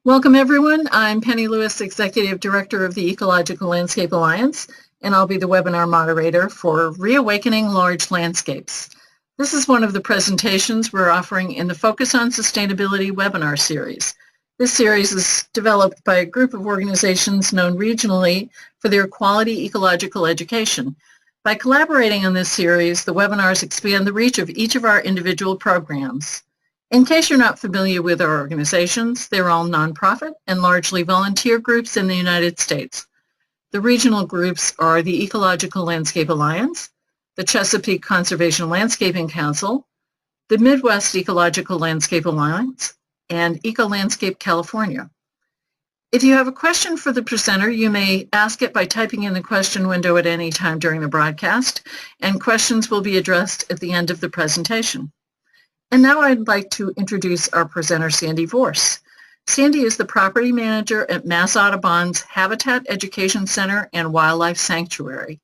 Welcome everyone. I'm Penny Lewis, Executive Director of the Ecological Landscape Alliance, and I'll be the webinar moderator for Reawakening Large Landscapes. This is one of the presentations we're offering in the Focus on Sustainability webinar series. This series is developed by a group of organizations known regionally for their quality ecological education. By collaborating on this series, the webinars expand the reach of each of our individual programs. In case you're not familiar with our organizations, they're all nonprofit and largely volunteer groups in the United States. The regional groups are the Ecological Landscape Alliance, the Chesapeake Conservation Landscaping Council, the Midwest Ecological Landscape Alliance, and Eco-Landscape California. If you have a question for the presenter, you may ask it by typing in the question window at any time during the broadcast, and questions will be addressed at the end of the presentation. And now I'd like to introduce our presenter, Sandy Vorce. Sandy is the property manager at Mass Audubon's Habitat Education Center and Wildlife Sanctuary.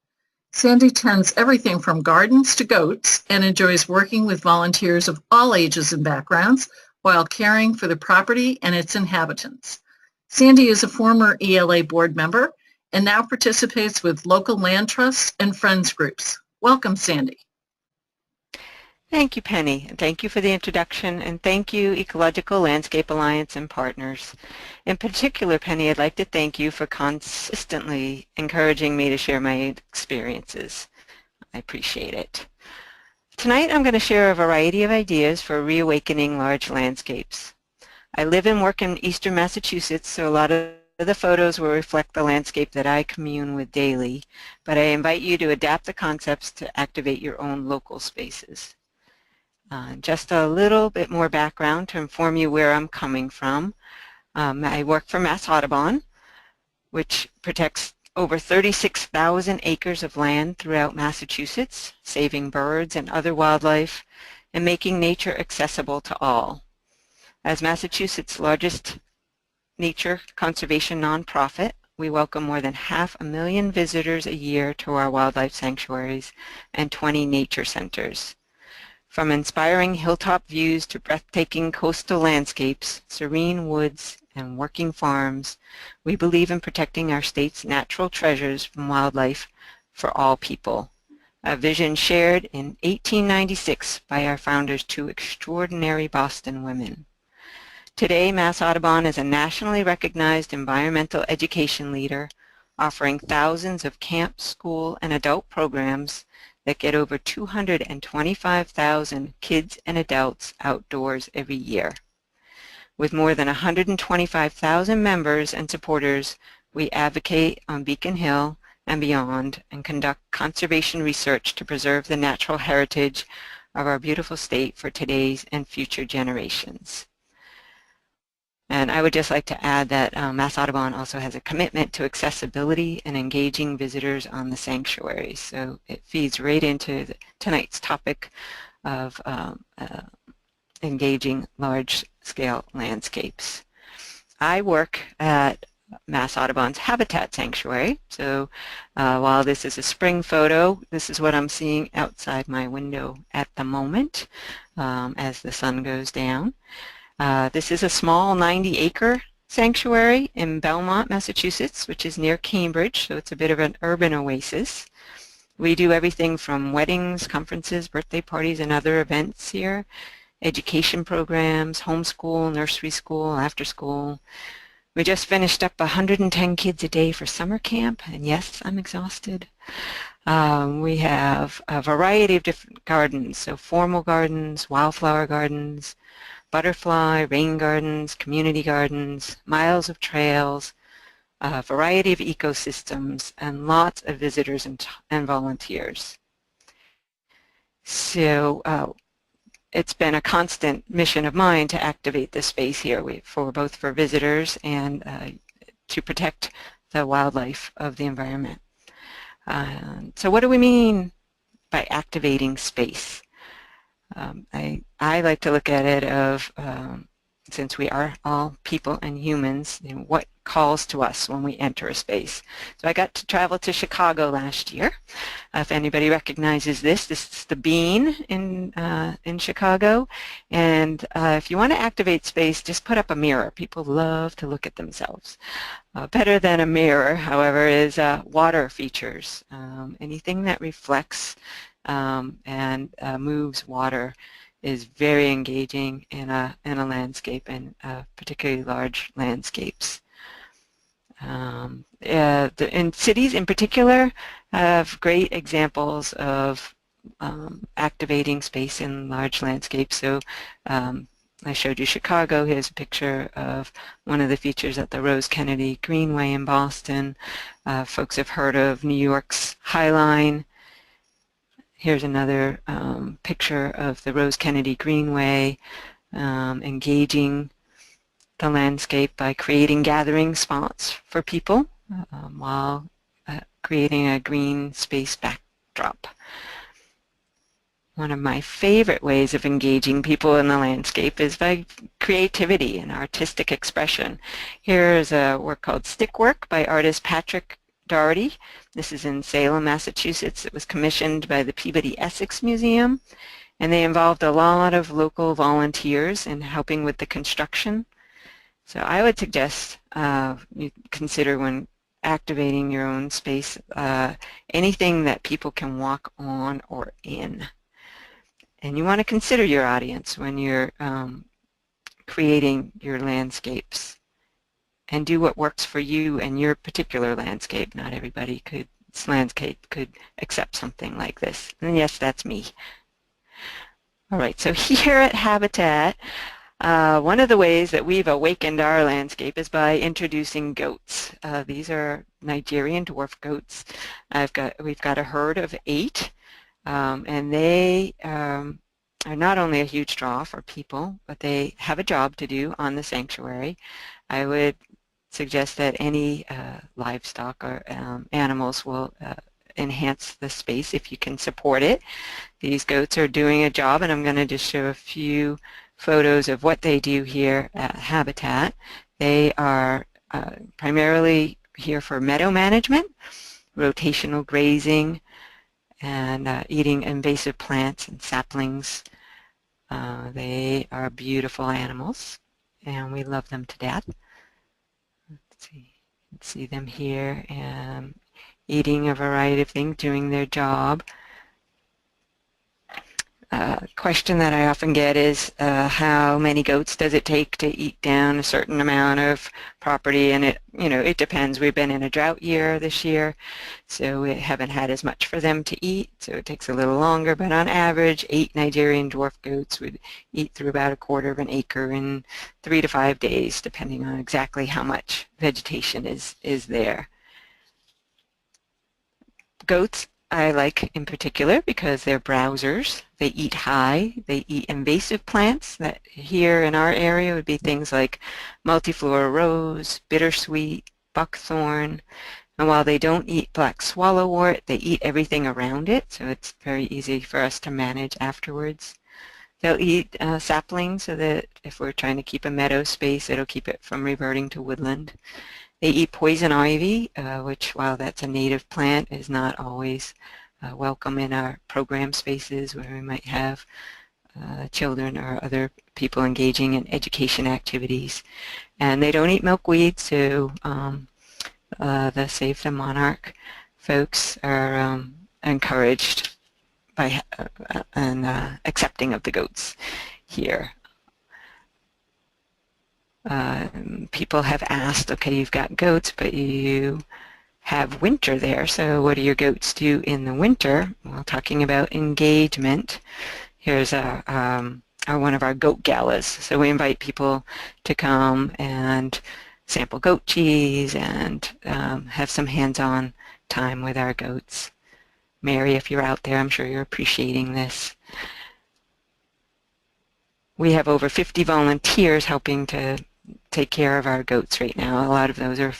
Sandy tends everything from gardens to goats and enjoys working with volunteers of all ages and backgrounds while caring for the property and its inhabitants. Sandy is a former ELA board member and now participates with local land trusts and friends groups. Welcome, Sandy. Thank you, Penny, and thank you for the introduction, and thank you, Ecological Landscape Alliance and partners. In particular, Penny, I'd like to thank you for consistently encouraging me to share my experiences. I appreciate it. Tonight, I'm going to share a variety of ideas for reawakening large landscapes. I live and work in eastern Massachusetts, so a lot of the photos will reflect the landscape that I commune with daily, but I invite you to adapt the concepts to activate your own local spaces. Just a little bit more background to inform you where I'm coming from. I work for Mass Audubon, which protects over 36,000 acres of land throughout Massachusetts, saving birds and other wildlife and making nature accessible to all. As Massachusetts' largest nature conservation nonprofit, we welcome more than 500,000 visitors a year to our wildlife sanctuaries and 20 nature centers. From inspiring hilltop views to breathtaking coastal landscapes, serene woods, and working farms, we believe in protecting our state's natural treasures from wildlife for all people. A vision shared in 1896 by our founders, two extraordinary Boston women. Today, Mass Audubon is a nationally recognized environmental education leader, offering thousands of camp, school, and adult programs that get over 225,000 kids and adults outdoors every year. With more than 125,000 members and supporters, we advocate on Beacon Hill and beyond and conduct conservation research to preserve the natural heritage of our beautiful state for today's and future generations. And I would just like to add that Mass Audubon also has a commitment to accessibility and engaging visitors on the sanctuary. So it feeds right into tonight's topic of engaging large-scale landscapes. I work at Mass Audubon's Habitat Sanctuary. So while this is a spring photo, this is what I'm seeing outside my window at the moment as the sun goes down. This is a small 90-acre sanctuary in Belmont, Massachusetts, which is near Cambridge, so it's a bit of an urban oasis. We do everything from weddings, conferences, birthday parties, and other events here, education programs, homeschool, nursery school, after school. We just finished up 110 kids a day for summer camp, and yes, I'm exhausted. We have a variety of different gardens, so formal gardens, wildflower gardens, butterfly, rain gardens, community gardens, miles of trails, a variety of ecosystems, and lots of visitors and volunteers. So it's been a constant mission of mine to activate this space here both for visitors and to protect the wildlife of the environment. So what do we mean by activating space? I like to look at it of since we are all people and humans, what calls to us when we enter a space. So I got to travel to Chicago last year. If anybody recognizes this, this is the Bean in Chicago. And if you want to activate space, just put up a mirror. People love to look at themselves. Better than a mirror, however, is water features. Anything that reflects and moves water is very engaging in a landscape, and particularly large landscapes. In cities in particular have great examples of activating space in large landscapes. So I showed you Chicago. Here's a picture of one of the features at the Rose Kennedy Greenway in Boston. Folks have heard of New York's High Line. Here's another picture of the Rose Kennedy Greenway, engaging the landscape by creating gathering spots for people while creating a green space backdrop. One of my favorite ways of engaging people in the landscape is by creativity and artistic expression. Here's a work called Stick Work by artist Patrick Doherty. This is in Salem, Massachusetts. It was commissioned by the Peabody Essex Museum, and they involved a lot of local volunteers in helping with the construction. So I would suggest you consider, when activating your own space, anything that people can walk on or in. And you want to consider your audience when you're creating your landscapes, and do what works for you and your particular landscape. Not everybody's landscape could accept something like this. And yes, that's me. All right, so here at Habitat, one of the ways that we've awakened our landscape is by introducing goats. These are Nigerian dwarf goats. We've got a herd of 8, and they are not only a huge draw for people, but they have a job to do on the sanctuary. I would suggest that any livestock or animals will enhance the space if you can support it. These goats are doing a job, and I'm going to just show a few photos of what they do here at Habitat. They are primarily here for meadow management, rotational grazing, and eating invasive plants and saplings. They are beautiful animals, and we love them to death. Let's see, you can see them here and eating a variety of things, doing their job. Question that I often get is how many goats does it take to eat down a certain amount of property? And it depends. We've been in a drought year this year, so we haven't had as much for them to eat, so it takes a little longer. But on average, 8 Nigerian dwarf goats would eat through about 1/4 of an acre in 3 to 5 days, depending on exactly how much vegetation is there. Goats I like in particular because they're browsers. They eat high. They eat invasive plants that here in our area would be things like multiflora rose, bittersweet, buckthorn. And while they don't eat black swallowwort, they eat everything around it, so it's very easy for us to manage afterwards. They'll eat saplings, so that if we're trying to keep a meadow space, it'll keep it from reverting to woodland. They eat poison ivy, which, while that's a native plant, is not always welcome in our program spaces where we might have children or other people engaging in education activities. And they don't eat milkweed, so the Save the Monarch folks are encouraged by and accepting of the goats here. People have asked, okay, you've got goats, but you have winter there, so what do your goats do in the winter? Well, talking about engagement, here's one of our goat galas. So we invite people to come and sample goat cheese and have some hands-on time with our goats. Mary, if you're out there, I'm sure you're appreciating this. We have over 50 volunteers helping to take care of our goats right now. A lot of those are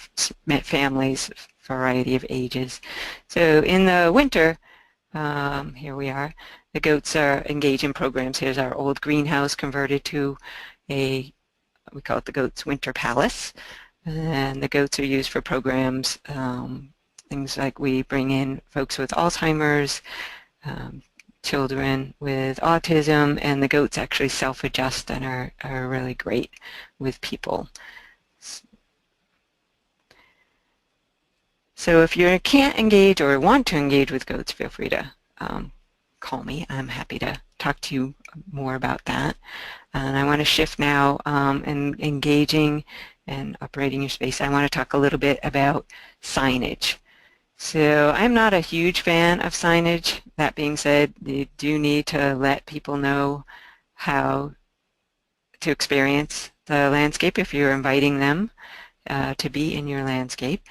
families, a variety of ages. So in the winter, here we are, the goats are engaged in programs. Here's our old greenhouse converted to a we call it the Goat's Winter Palace. And the goats are used for programs, things like we bring in folks with Alzheimer's, children with autism, and the goats actually self-adjust and are really great with people. So if you can't engage or want to engage with goats, feel free to call me. I'm happy to talk to you more about that. And I want to shift now in engaging and operating your space. I want to talk a little bit about signage. So I'm not a huge fan of signage. That being said, you do need to let people know how to experience the landscape if you're inviting them to be in your landscape.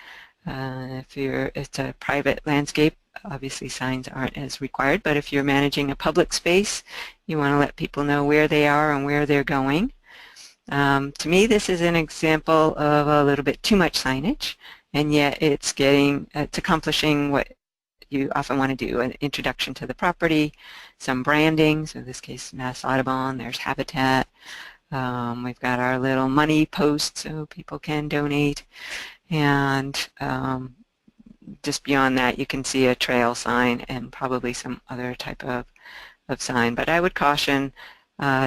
If it's a private landscape, obviously signs aren't as required, but if you're managing a public space, you want to let people know where they are and where they're going. To me, this is an example of a little bit too much signage, and yet it's accomplishing what you often want to do: an introduction to the property, some branding. So in this case, Mass Audubon, there's Habitat. We've got our little money post so people can donate, and just beyond that, you can see a trail sign and probably some other type of sign. But I would caution,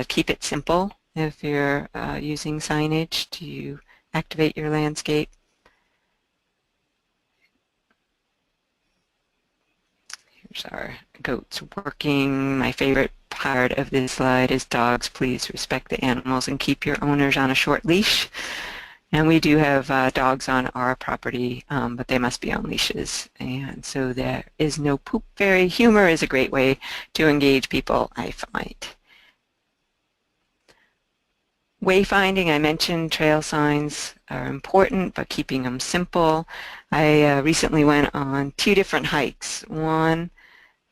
keep it simple if you're using signage to activate your landscape. Here's our goats working. My favorite part of this slide is dogs. Please respect the animals and keep your owners on a short leash. And we do have dogs on our property, but they must be on leashes. And so there is no poop fairy. Humor is a great way to engage people, I find. Wayfinding, I mentioned trail signs are important, but keeping them simple. I recently went on 2 different hikes. One,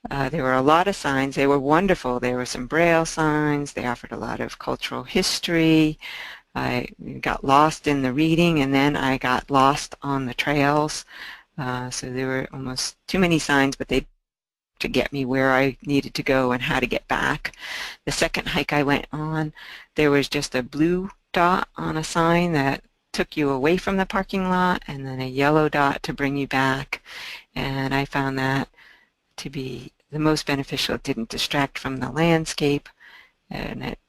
there were a lot of signs. They were wonderful. There were some Braille signs. They offered a lot of cultural history. I got lost in the reading, and then I got lost on the trails. So there were almost too many signs, but they to get me where I needed to go and how to get back. The second hike I went on, there was just a blue dot on a sign that took you away from the parking lot, and then a yellow dot to bring you back. And I found that to be the most beneficial. It didn't distract from the landscape, and it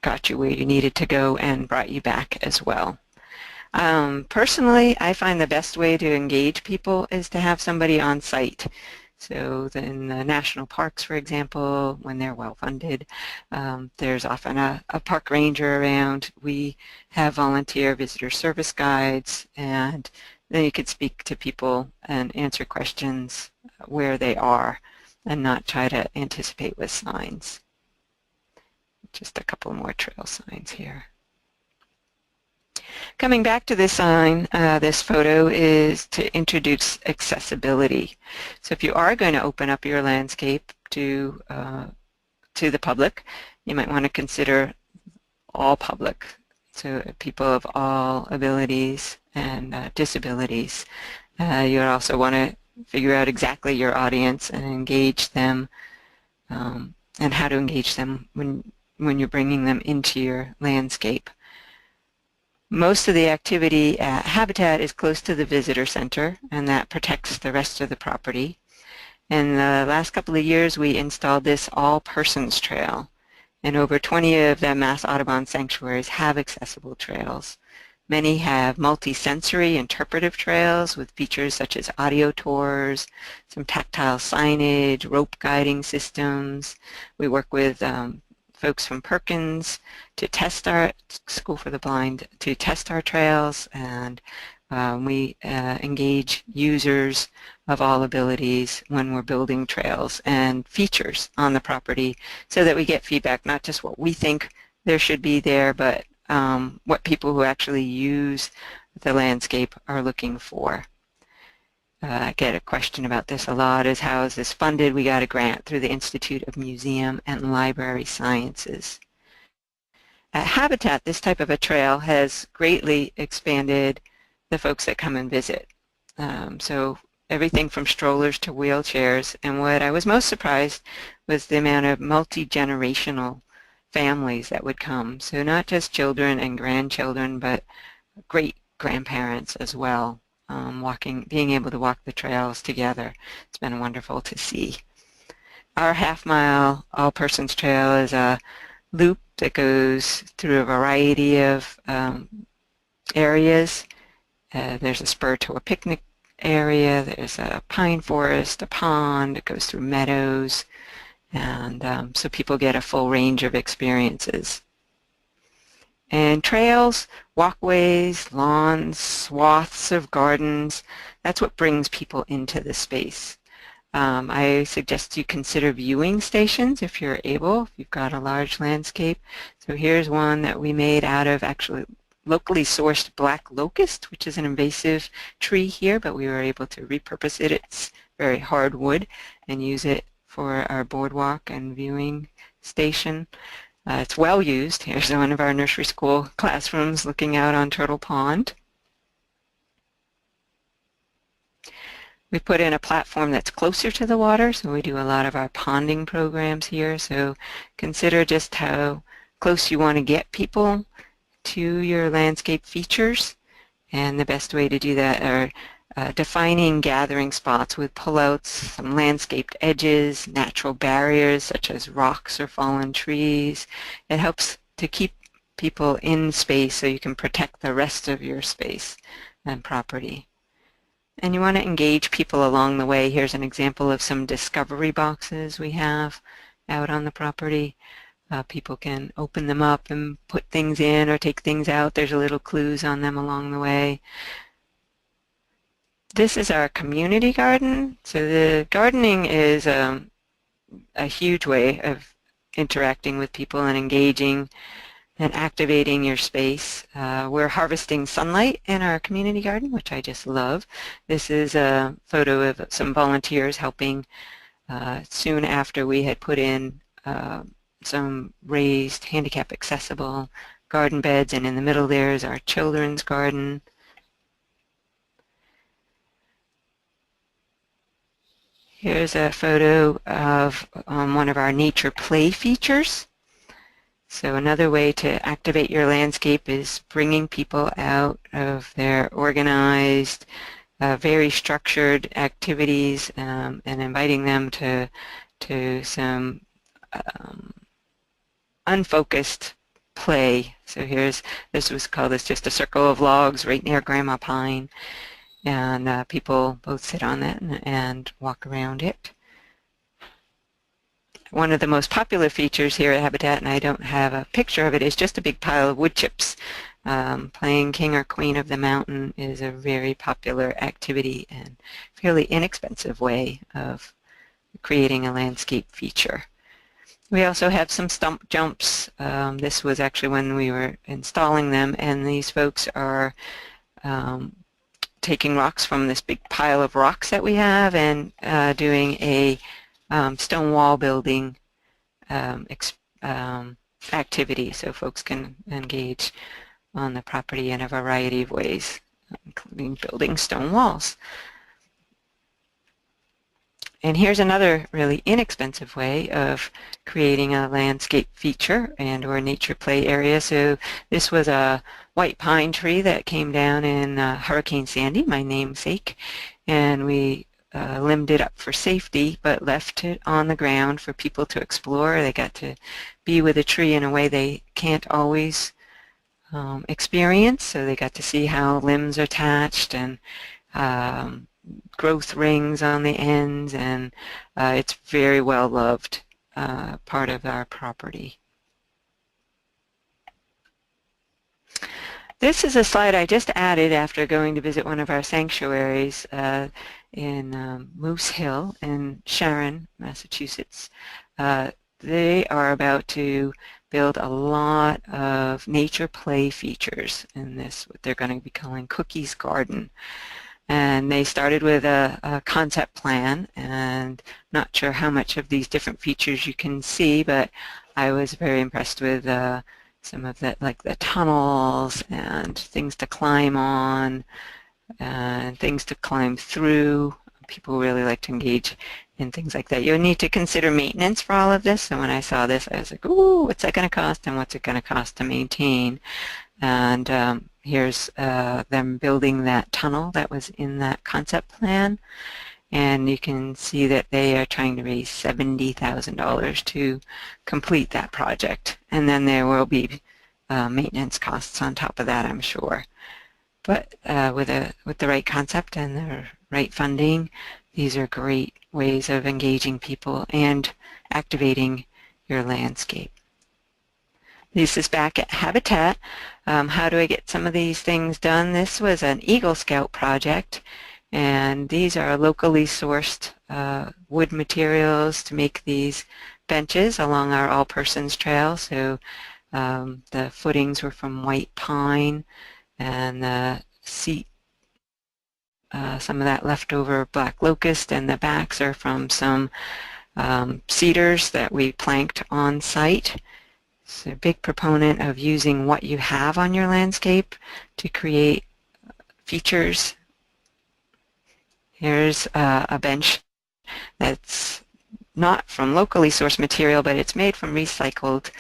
got you where you needed to go and brought you back as well. Personally, I find the best way to engage people is to have somebody on site. So in the national parks, for example, when they're well funded, there's often a park ranger around. We have volunteer visitor service guides, and then you could speak to people and answer questions where they are and not try to anticipate with signs. Just a couple more trail signs here. Coming back to this sign, this photo is to introduce accessibility. So if you are going to open up your landscape to the public, you might want to consider all public, so people of all abilities and disabilities. You also want to figure out exactly your audience and engage them, and how to engage them when you're bringing them into your landscape. Most of the activity at Habitat is close to the visitor center, and that protects the rest of the property. In the last couple of years, we installed this all-persons trail, and over 20 of the Mass Audubon sanctuaries have accessible trails. Many have multi-sensory interpretive trails with features such as audio tours, some tactile signage, rope guiding systems. We work with folks from Perkins to test our School for the Blind to test our trails, and we engage users of all abilities when we're building trails and features on the property, so that we get feedback, not just what we think there should be there, but what people who actually use the landscape are looking for. I get a question about this a lot, is how is this funded? We got a grant through the Institute of Museum and Library Sciences. At Habitat, this type of a trail has greatly expanded the folks that come and visit. So everything from strollers to wheelchairs, and what I was most surprised was the amount of multi-generational families that would come. So not just children and grandchildren, but great-grandparents as well, being able to walk the trails together. It's been wonderful to see. Our half-mile all-persons trail is a loop that goes through a variety of areas. There's a spur to a picnic area, there's a pine forest, a pond, it goes through meadows, and so people get a full range of experiences. And trails, walkways, lawns, swaths of gardens, that's what brings people into the space. I suggest you consider viewing stations if you're able, if you've got a large landscape. So here's one that we made out of actually locally sourced black locust, which is an invasive tree here, but we were able to repurpose it. It's very hard wood, and use it for our boardwalk and viewing station. It's well used. Here's one of our nursery school classrooms looking out on Turtle Pond. We put in a platform that's closer to the water, so we do a lot of our ponding programs here. So consider just how close you want to get people to your landscape features. And the best way to do that are defining gathering spots with pullouts, some landscaped edges, natural barriers such as rocks or fallen trees. It helps to keep people in space so you can protect the rest of your space and property. And you want to engage people along the way. Here's an example of some discovery boxes we have out on the property. People can open them up and put things in or take things out. There's little clues on them along the way. This is our community garden. So the gardening is a huge way of interacting with people and engaging and activating your space. We're harvesting sunlight in our community garden, which I just love. This is a photo of some volunteers helping soon after we had put in some raised handicap accessible garden beds, and in the middle there is our children's garden. Here's a photo of one of our nature play features. So another way to activate your landscape is bringing people out of their organized, very structured activities and inviting them to some unfocused play. So this was called just a circle of logs right near Grandma Pine, and people both sit on that and walk around it. One of the most popular features here at Habitat, and I don't have a picture of it, is just a big pile of wood chips. Playing King or Queen of the Mountain is a very popular activity and fairly inexpensive way of creating a landscape feature. We also have some stump jumps. This was actually when we were installing them, and these folks are taking rocks from this big pile of rocks that we have and doing a stone wall building activity, so folks can engage on the property in a variety of ways, including building stone walls. And here's another really inexpensive way of creating a landscape feature and or nature play area. So this was a white pine tree that came down in Hurricane Sandy, my namesake, and we limbed it up for safety, but left it on the ground for people to explore. They got to be with a tree in a way they can't always experience, so they got to see how limbs are attached and growth rings on the ends, and it's very well loved part of our property. This is a slide I just added after going to visit one of our sanctuaries in Moose Hill in Sharon, Massachusetts. They are about to build a lot of nature play features in this, what they're going to be calling Cookie's Garden. And they started with a concept plan, and not sure how much of these different features you can see, but I was very impressed with some of the, like the tunnels and things to climb on and things to climb through, people really like to engage in things like that. You'll need to consider maintenance for all of this. So when I saw this, I was like, ooh, what's that going to cost and what's it going to cost to maintain? And here's them building that tunnel that was in that concept plan. And you can see that they are trying to raise $70,000 to complete that project. And then there will be maintenance costs on top of that, I'm sure. But with the right concept and the right funding, these are great ways of engaging people and activating your landscape. This is back at Habitat. How do I get some of these things done? This was an Eagle Scout project, and these are locally sourced wood materials to make these benches along our All Persons Trail. So the footings were from white pine, and the seat, some of that leftover black locust, and the backs are from some cedars that we planked on site. So a big proponent of using what you have on your landscape to create features. Here's a bench that's not from locally sourced material, but it's made from recycled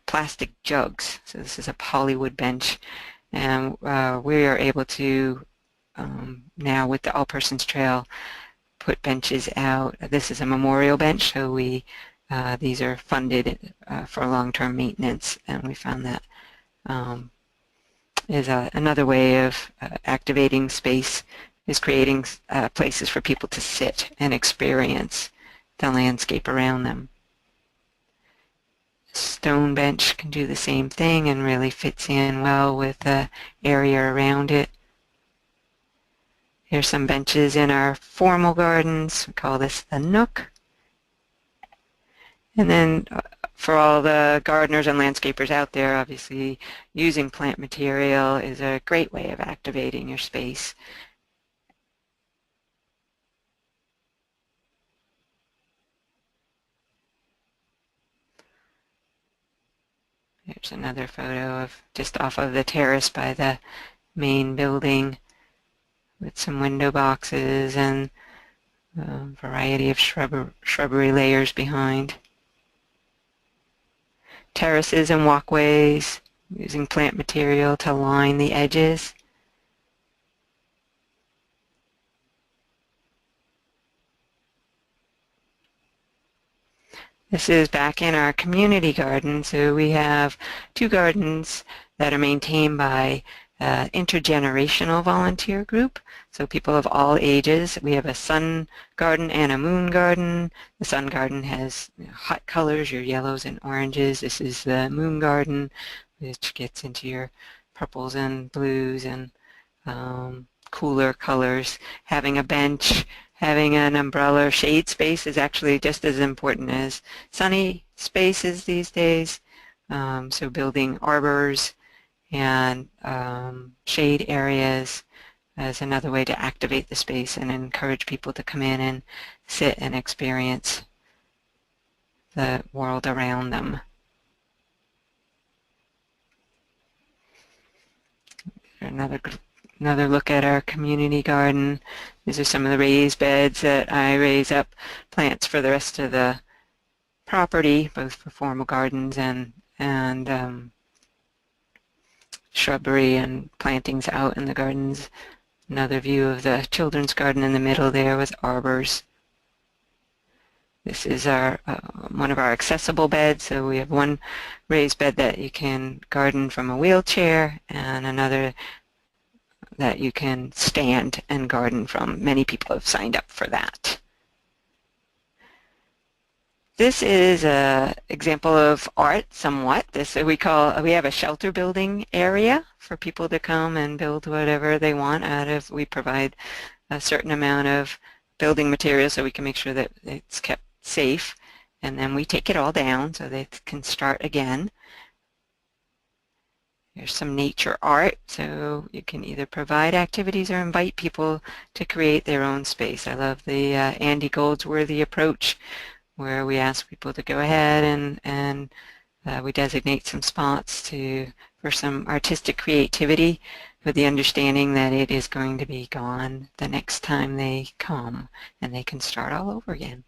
plastic jugs. So this is a polywood bench, and we are able to now with the All Persons Trail put benches out. This is a memorial bench, so we these are funded for long-term maintenance, and we found that is another way of activating space, is creating places for people to sit and experience the landscape around them. Stone bench can do the same thing and really fits in well with the area around it. Here's some benches in our formal gardens. We call this the nook. And then for all the gardeners and landscapers out there, obviously using plant material is a great way of activating your space. Here's another photo of just off of the terrace by the main building with some window boxes and a variety of shrubbery layers behind. Terraces and walkways, using plant material to line the edges. This is back in our community garden. So we have 2 gardens that are maintained by intergenerational volunteer group, so people of all ages. We have a sun garden and a moon garden. The sun garden has hot colors, your yellows and oranges. This is the moon garden, which gets into your purples and blues and cooler colors. Having a bench, having an umbrella, shade space is actually just as important as sunny spaces these days. So building arbors and shade areas as another way to activate the space and encourage people to come in and sit and experience the world around them. Another look at our community garden. These are some of the raised beds that I raise up plants for the rest of the property, both for formal gardens and shrubbery and plantings out in the gardens. Another view of the children's garden in the middle there with arbors. This is our one of our accessible beds. So we have one raised bed that you can garden from a wheelchair and another that you can stand and garden from. Many people have signed up for that. This is an example of art somewhat. We have a shelter building area for people to come and build whatever they want out of. We provide a certain amount of building material so we can make sure that it's kept safe, and then we take it all down so they can start again. Here's some nature art, so you can either provide activities or invite people to create their own space. I love the Andy Goldsworthy approach, where we ask people to go ahead and we designate some spots for some artistic creativity. with the understanding that it is going to be gone the next time they come, and they can start all over again.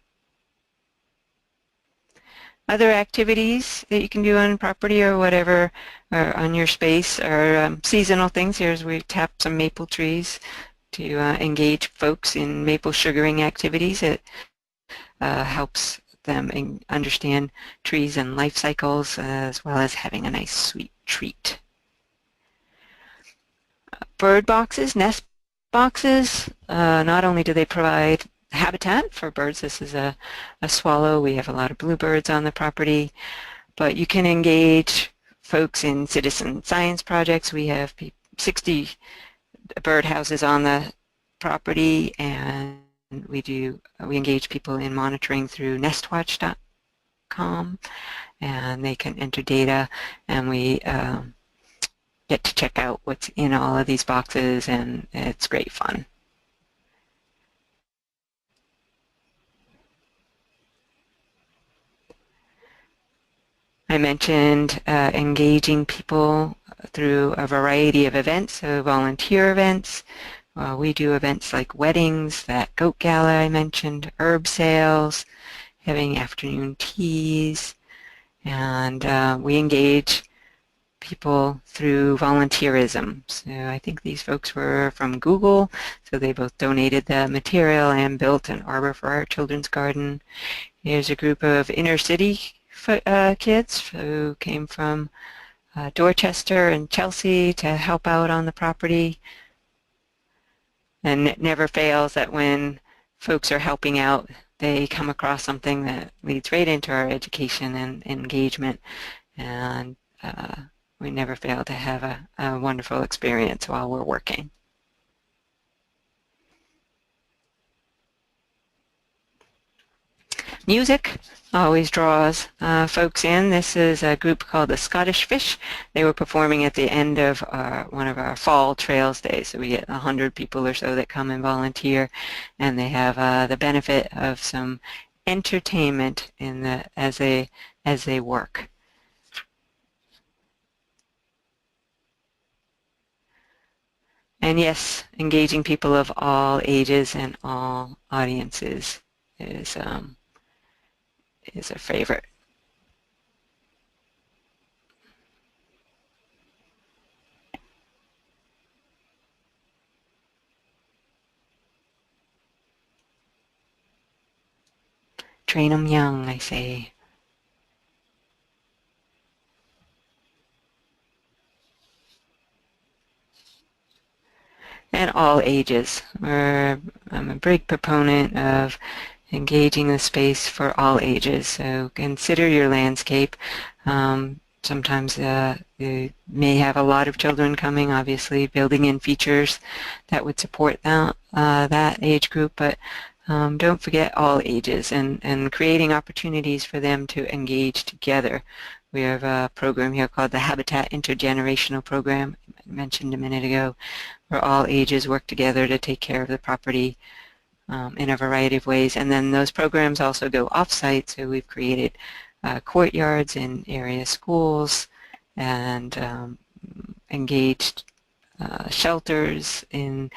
Other activities that you can do on property or whatever, or on your space, are seasonal things. Here's we tap some maple trees to engage folks in maple sugaring activities. It helps them understand trees and life cycles, as well as having a nice sweet treat. Bird boxes, nest boxes, not only do they provide habitat for birds, this is a swallow, we have a lot of bluebirds on the property, but you can engage folks in citizen science projects. We have 60 bird houses on the property, and we engage people in monitoring through nestwatch.com, and they can enter data, and we get to check out what's in all of these boxes, and it's great fun. I mentioned engaging people through a variety of events, so volunteer events. We do events like weddings, that goat gala I mentioned, herb sales, having afternoon teas, and we engage people through volunteerism. So I think these folks were from Google, so they both donated the material and built an arbor for our children's garden. Here's a group of inner city kids who came from Dorchester and Chelsea to help out on the property. And it never fails that when folks are helping out, they come across something that leads right into our education and engagement, and we never fail to have a wonderful experience while we're working. Music always draws folks in. This is a group called the Scottish Fish. They were performing at the end of one of our fall trails days. So we get 100 people or so that come and volunteer, and they have the benefit of some entertainment as they work. And yes, engaging people of all ages and all audiences is a favorite. Train 'em young, I say. And all ages. I'm a big proponent of engaging the space for all ages. So consider your landscape. Sometimes you may have a lot of children coming, obviously building in features that would support that age group, but don't forget all ages and creating opportunities for them to engage together. We have a program here called the Habitat Intergenerational Program, I mentioned a minute ago, where all ages work together to take care of the property in a variety of ways. And then those programs also go off-site, so we've created courtyards in area schools and engaged shelters in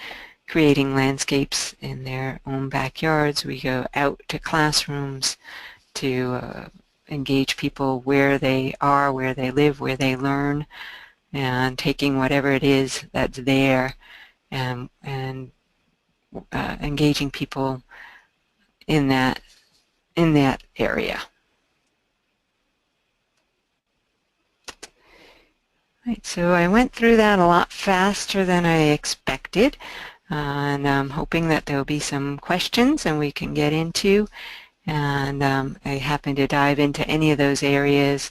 creating landscapes in their own backyards. We go out to classrooms to engage people where they are, where they live, where they learn, and taking whatever it is that's there and engaging people in that area. Right, so I went through that a lot faster than I expected, and I'm hoping that there will be some questions and we can get into, and I happen to dive into any of those areas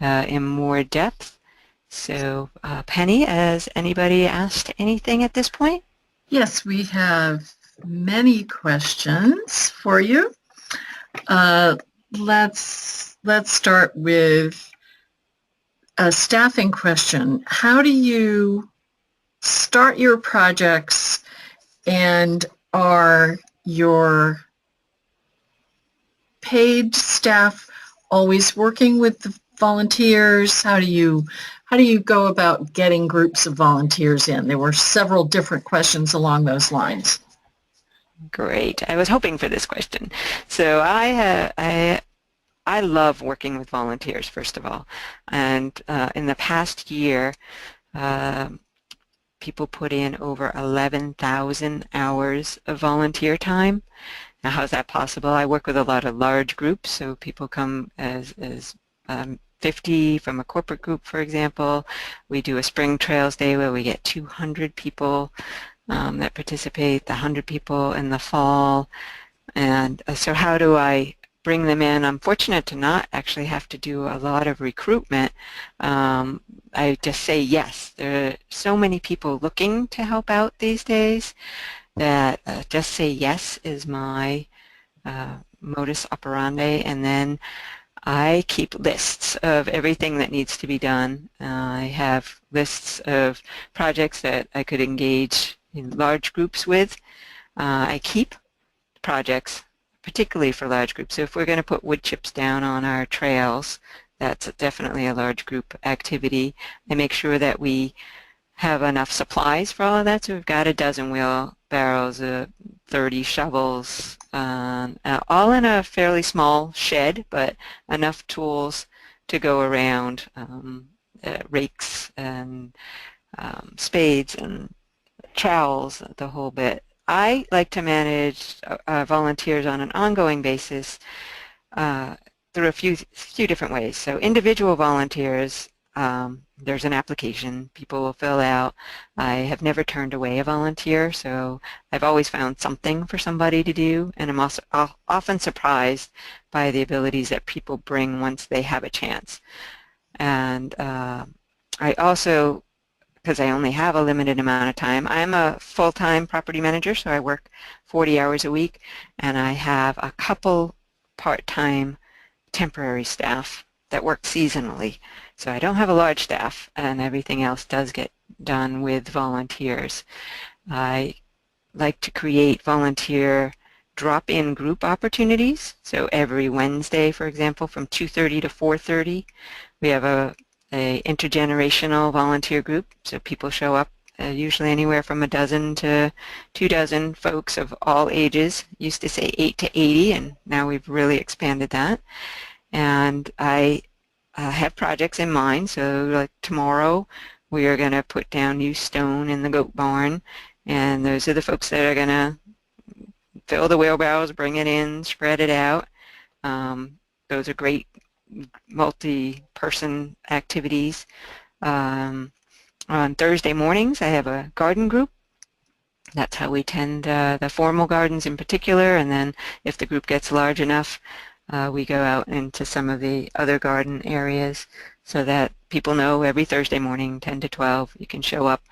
in more depth. So Penny, has anybody asked anything at this point? Yes, we have many questions for you. Let's start with a staffing question. How do you start your projects, and are your paid staff always working with the volunteers? How do you how do you go about getting groups of volunteers in? There were several different questions along those lines. Great. I was hoping for this question. So I love working with volunteers, first of all. And in the past year, people put in over 11,000 hours of volunteer time. Now, how's that possible? I work with a lot of large groups, so people come as 50 from a corporate group, for example. We do a Spring Trails Day where we get 200 people that participate, the 100 people in the fall. And so how do I bring them in? I'm fortunate to not actually have to do a lot of recruitment. I just say yes. There are so many people looking to help out these days that just say yes is my modus operandi, and then I keep lists of everything that needs to be done. I have lists of projects that I could engage in large groups with. I keep projects particularly for large groups. So if we're going to put wood chips down on our trails, that's definitely a large group activity. I make sure that we have enough supplies for all of that. So we've got a dozen wheelbarrows, 30 shovels, all in a fairly small shed, but enough tools to go around, rakes and spades and trowels, the whole bit. I like to manage volunteers on an ongoing basis through a few different ways. So individual volunteers, there's an application people will fill out. I have never turned away a volunteer, so I've always found something for somebody to do, and I'm also often surprised by the abilities that people bring once they have a chance. And I also, because I only have a limited amount of time, I'm a full-time property manager, so I work 40 hours a week, and I have a couple part-time temporary staff that work seasonally. So I don't have a large staff, and everything else does get done with volunteers. I like to create volunteer drop-in group opportunities. So every Wednesday, for example, from 2:30 to 4:30, we have a intergenerational volunteer group. So people show up, usually anywhere from a dozen to 2 dozen folks of all ages. Used to say 8 to 80, and now we've really expanded that. And I have projects in mind. So like tomorrow, we are going to put down new stone in the goat barn, and those are the folks that are going to fill the wheelbarrows, bring it in, spread it out. Those are great multi-person activities. On Thursday mornings, I have a garden group. That's how we tend the formal gardens in particular, and then if the group gets large enough, we go out into some of the other garden areas so that people know every Thursday morning, 10 to 12, you can show up.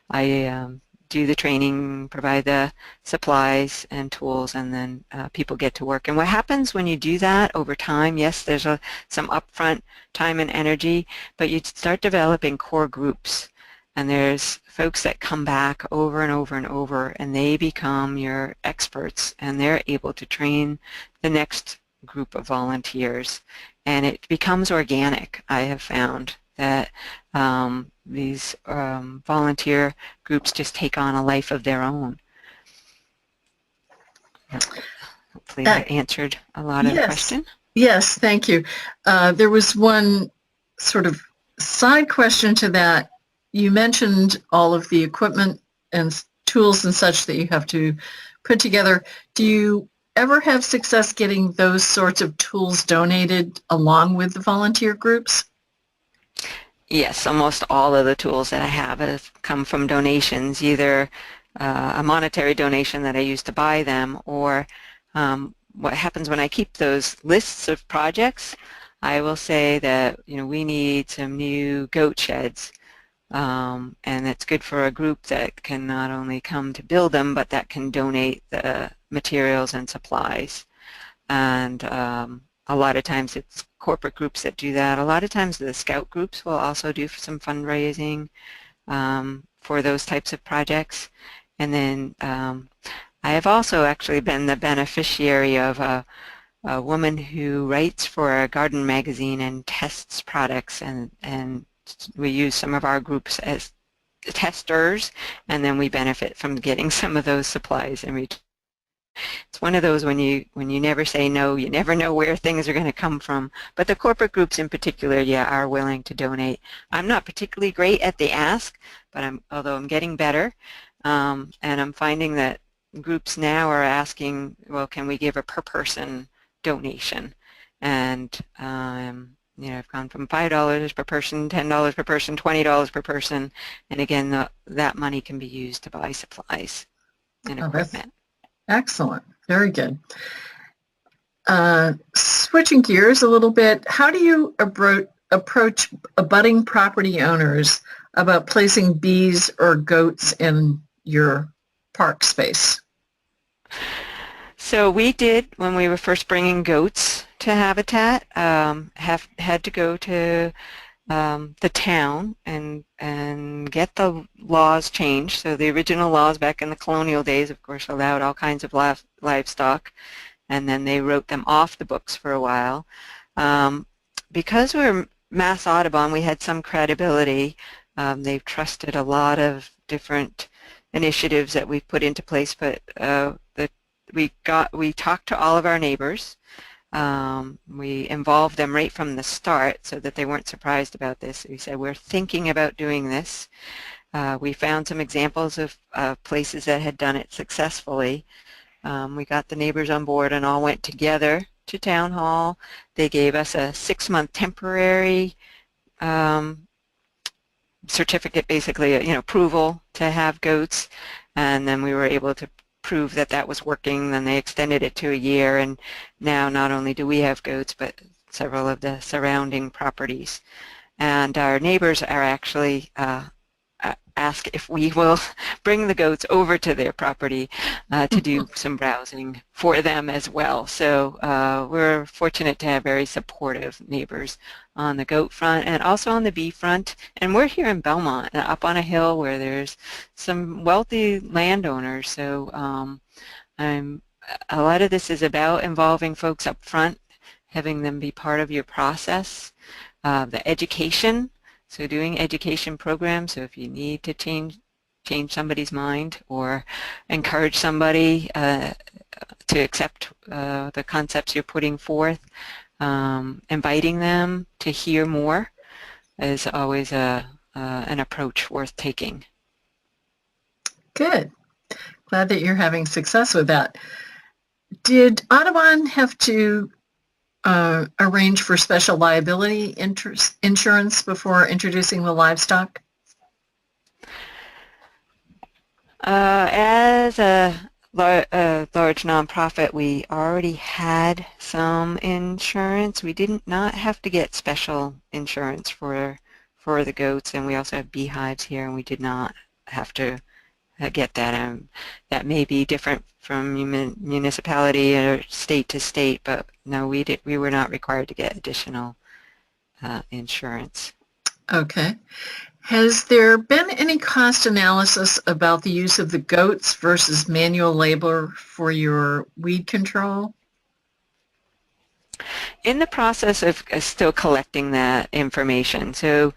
I do the training, provide the supplies and tools, and then people get to work. And what happens when you do that over time, yes, there's some upfront time and energy, but you start developing core groups. And there's folks that come back over and over and over, and they become your experts, and they're able to train the next group of volunteers. And it becomes organic, I have found, that these volunteer groups just take on a life of their own. Hopefully that answered a lot of the question. Yes, thank you. There was one sort of side question to that. You mentioned all of the equipment and tools and such that you have to put together. Do you ever have success getting those sorts of tools donated along with the volunteer groups? Yes, almost all of the tools that I have come from donations, either a monetary donation that I use to buy them, or what happens when I keep those lists of projects, I will say that, you know, we need some new goat sheds, and it's good for a group that can not only come to build them, but that can donate the materials and supplies. And a lot of times it's corporate groups that do that. A lot of times the scout groups will also do some fundraising for those types of projects. And then I have also actually been the beneficiary of a woman who writes for a garden magazine and tests products, and we use some of our groups as testers, and then we benefit from getting some of those supplies in return. It's one of those when you never say no, you never know where things are going to come from. But the corporate groups in particular, yeah, are willing to donate. I'm not particularly great at the ask, but although I'm getting better, and I'm finding that groups now are asking, well, can we give a per person donation? And you know, I've gone from $5 per person, $10 per person, $20 per person, and again, that money can be used to buy supplies and equipment. Excellent. Very good. Switching gears a little bit, how do you approach budding property owners about placing bees or goats in your park space? So we did, when we were first bringing goats to habitat, had to go to the town and get the laws changed. So the original laws back in the colonial days, of course, allowed all kinds of livestock, and then they wrote them off the books for a while. Because we're Mass Audubon, we had some credibility. They've trusted a lot of different initiatives that we've put into place, but we talked to all of our neighbors. We involved them right from the start so that they weren't surprised about this. We said, we're thinking about doing this. We found some examples of places that had done it successfully. We got the neighbors on board and all went together to town hall. They gave us a 6-month temporary certificate, basically, you know, approval to have goats, and then we were able to prove that that was working. Then they extended it to a year, and now not only do we have goats, but several of the surrounding properties. And our neighbors are actually ask if we will bring the goats over to their property to do some browsing for them as well. So we're fortunate to have very supportive neighbors on the goat front and also on the bee front. And we're here in Belmont, up on a hill where there's some wealthy landowners. So a lot of this is about involving folks up front, having them be part of your process. The education. So doing education programs, so if you need to change somebody's mind or encourage somebody to accept the concepts you're putting forth, inviting them to hear more is always an approach worth taking. Good. Glad that you're having success with that. Did Audubon have to arrange for special liability insurance before introducing the livestock? As a large nonprofit, we already had some insurance. We did not have to get special insurance for the goats, and we also have beehives here, and we did not have to get that. That may be different from municipality or state to state, but no, we were not required to get additional insurance. Okay. Has there been any cost analysis about the use of the goats versus manual labor for your weed control? In the process of still collecting that information. So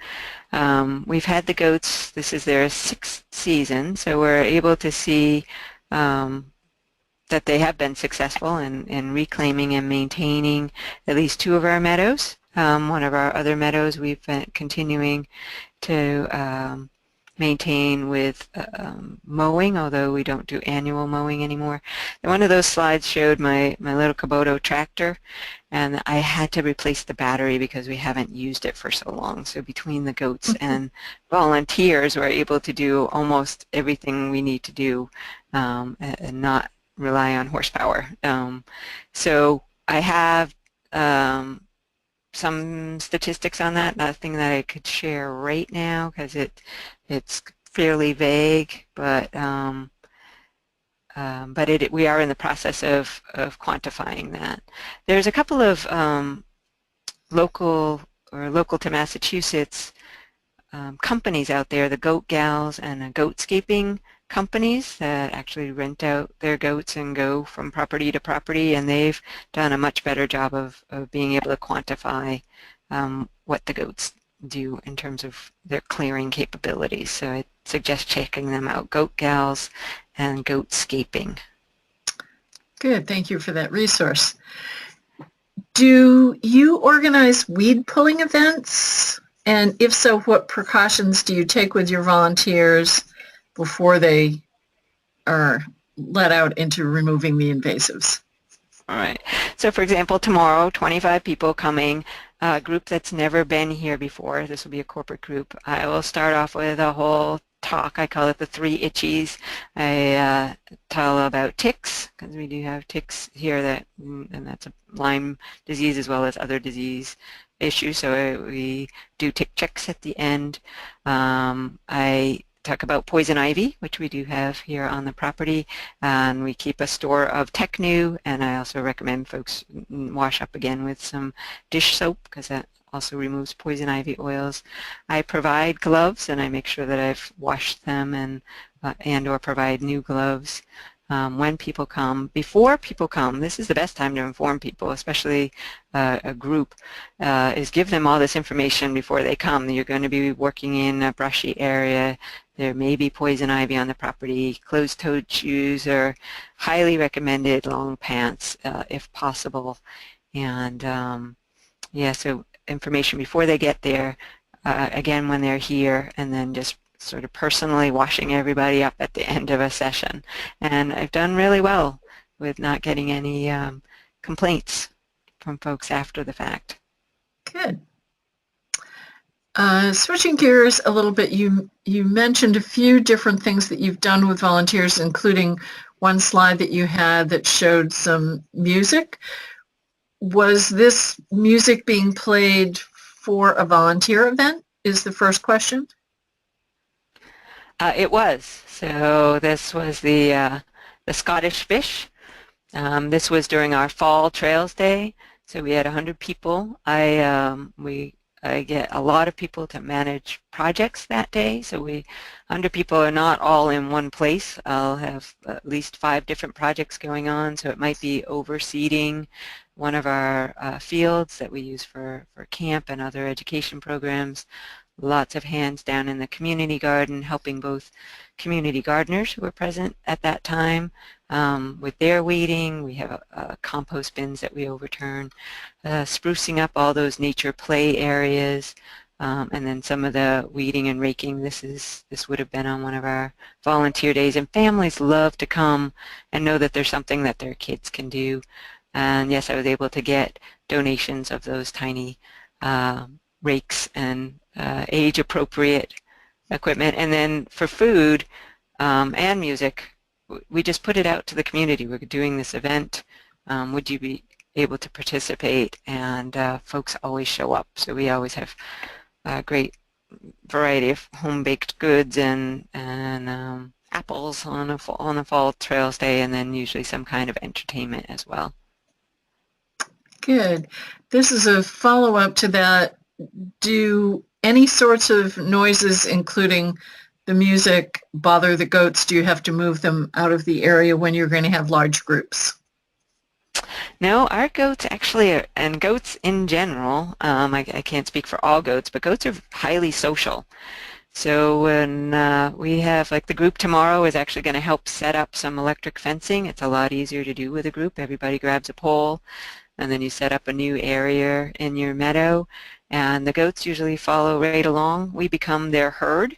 we've had the goats, this is their 6th season, so we're able to see that they have been successful in reclaiming and maintaining at least 2 of our meadows. One of our other meadows we've been continuing to maintain with mowing, although we don't do annual mowing anymore. And one of those slides showed my little Kubota tractor, and I had to replace the battery because we haven't used it for so long. So between the goats and volunteers, we're able to do almost everything we need to do and not rely on horsepower. So I have some statistics on that, nothing that I could share right now because it's fairly vague, but we are in the process of quantifying that. There's a couple of local to Massachusetts companies out there, the Goat Gals and the Goatscaping companies that actually rent out their goats and go from property to property, and they've done a much better job of being able to quantify what the goats do in terms of their clearing capabilities. So I suggest checking them out, Goat Gals and Goatscaping. Good, thank you for that resource. Do you organize weed pulling events? And if so, what precautions do you take with your volunteers before they are let out into removing the invasives? All right. So for example, tomorrow, 25 people coming, a group that's never been here before. This will be a corporate group. I will start off with a whole talk. I call it the 3 itchies. I tell about ticks, because we do have ticks here, and that's a Lyme disease as well as other disease issues. So we do tick checks at the end. I talk about poison ivy, which we do have here on the property, and we keep a store of Technu, and I also recommend folks wash up again with some dish soap because that also removes poison ivy oils. I provide gloves, and I make sure that I've washed them and or provide new gloves. When people come, before people come, this is the best time to inform people, especially a group, is give them all this information before they come. You're going to be working in a brushy area. There may be poison ivy on the property. Closed-toed shoes are highly recommended, long pants if possible. And yeah, so information before they get there, again when they're here, and then just sort of personally washing everybody up at the end of a session. And I've done really well with not getting any complaints from folks after the fact. Good. Switching gears a little bit, you mentioned a few different things that you've done with volunteers, including one slide that you had that showed some music. Was this music being played for a volunteer event, is the first question? It was. So this was the Scottish Fish. This was during our Fall Trails Day. So we had 100 people. I get a lot of people to manage projects that day. So 100 people are not all in one place. I'll have at least 5 different projects going on. So it might be overseeding one of our fields that we use for camp and other education programs. Lots of hands down in the community garden, helping both community gardeners who were present at that time with their weeding. We have compost bins that we overturn, sprucing up all those nature play areas, and then some of the weeding and raking. This would have been on one of our volunteer days, and families love to come and know that there's something that their kids can do. And yes, I was able to get donations of those tiny rakes and age-appropriate equipment. And then for food and music, we just put it out to the community. We're doing this event. Would you be able to participate? And folks always show up. So we always have a great variety of home-baked goods and apples on a Fall Trails Day, and then usually some kind of entertainment as well. Good. This is a follow-up to that. Do any sorts of noises, including the music, bother the goats? Do you have to move them out of the area when you're going to have large groups? No, our goats actually, and goats in general, I can't speak for all goats, but goats are highly social. So when we have, like the group tomorrow is actually going to help set up some electric fencing. It's a lot easier to do with a group. Everybody grabs a pole, and then you set up a new area in your meadow, and the goats usually follow right along. We become their herd,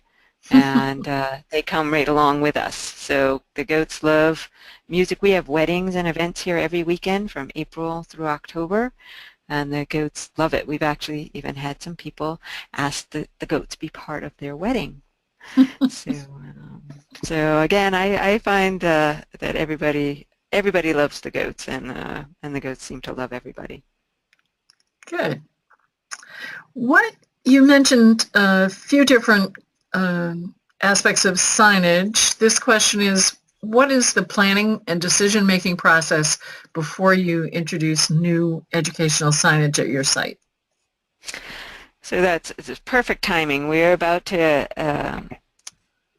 and they come right along with us. So the goats love music. We have weddings and events here every weekend from April through October, and the goats love it. We've actually even had some people ask the goats be part of their wedding. So again, I find that everybody loves the goats, and the goats seem to love everybody. Good. You mentioned a few different aspects of signage. This question is, what is the planning and decision-making process before you introduce new educational signage at your site? So it's perfect timing. We're about to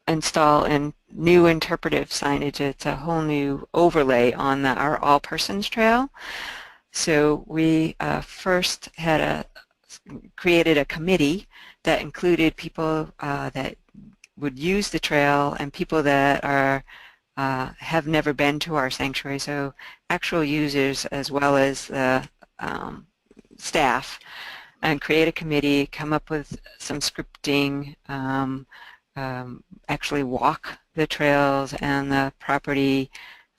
install a new interpretive signage. It's a whole new overlay on our All Persons Trail. So we first had created a committee that included people that would use the trail and people that are have never been to our sanctuary, so actual users as well as staff, and create a committee, come up with some scripting, actually walk the trails and the property,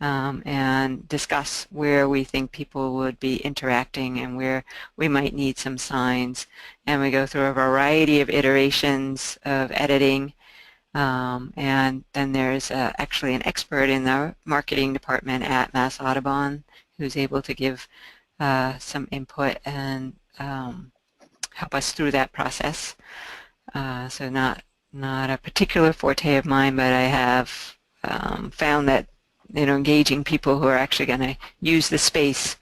and discuss where we think people would be interacting and where we might need some signs. And we go through a variety of iterations of editing. And then there's actually an expert in the marketing department at Mass Audubon who's able to give some input and help us through that process. So not a particular forte of mine, but I have found that engaging people who are actually going to use the space,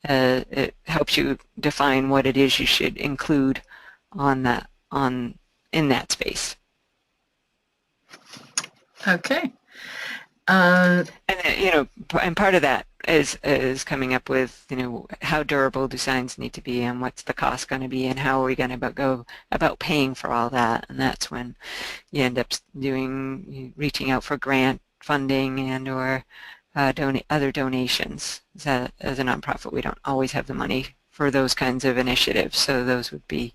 it helps you define what it is you should include in that space. Okay. And and part of that is coming up with how durable do signs need to be, and what's the cost going to be, and how are we going to go about paying for all that. And that's when you end up reaching out for grant funding and or other donations. As a nonprofit, we don't always have the money for those kinds of initiatives, so those would be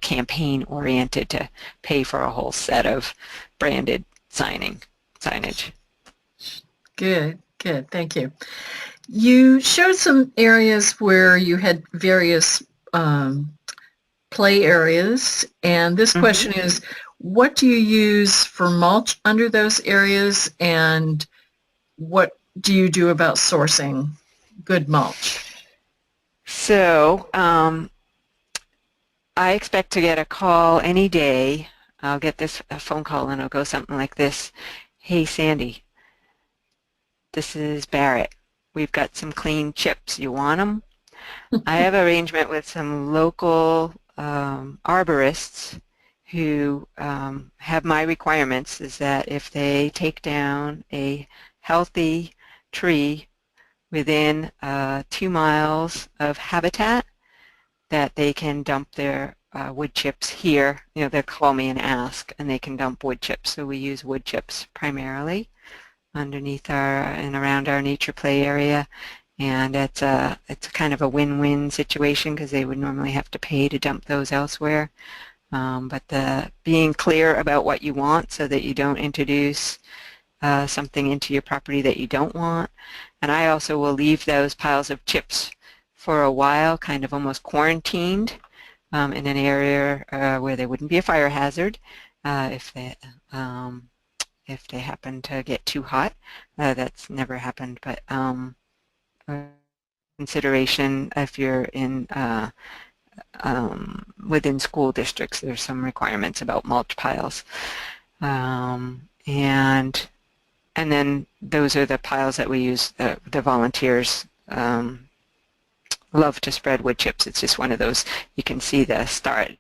campaign oriented to pay for a whole set of branded signage. Good, thank you. You showed some areas where you had various play areas, and this question is, what do you use for mulch under those areas, and what do you do about sourcing good mulch? So I expect to get a call any day. I'll get a phone call and it'll go something like this. Hey Sandy, this is Barrett. We've got some clean chips. You want them? I have an arrangement with some local arborists who have my requirements, is that if they take down a healthy tree within 2 miles of habitat, that they can dump their wood chips here. They'll call me and ask, and they can dump wood chips. So we use wood chips primarily underneath and around our nature play area, and it's kind of a win-win situation because they would normally have to pay to dump those elsewhere. But being clear about what you want so that you don't introduce something into your property that you don't want. And I also will leave those piles of chips for a while, kind of almost quarantined in an area where they wouldn't be a fire hazard if they happen to get too hot. That's never happened, but consideration if you're in within school districts, there's some requirements about mulch piles, and then those are the piles that we use. The volunteers love to spread wood chips. It's just one of those, you can see the start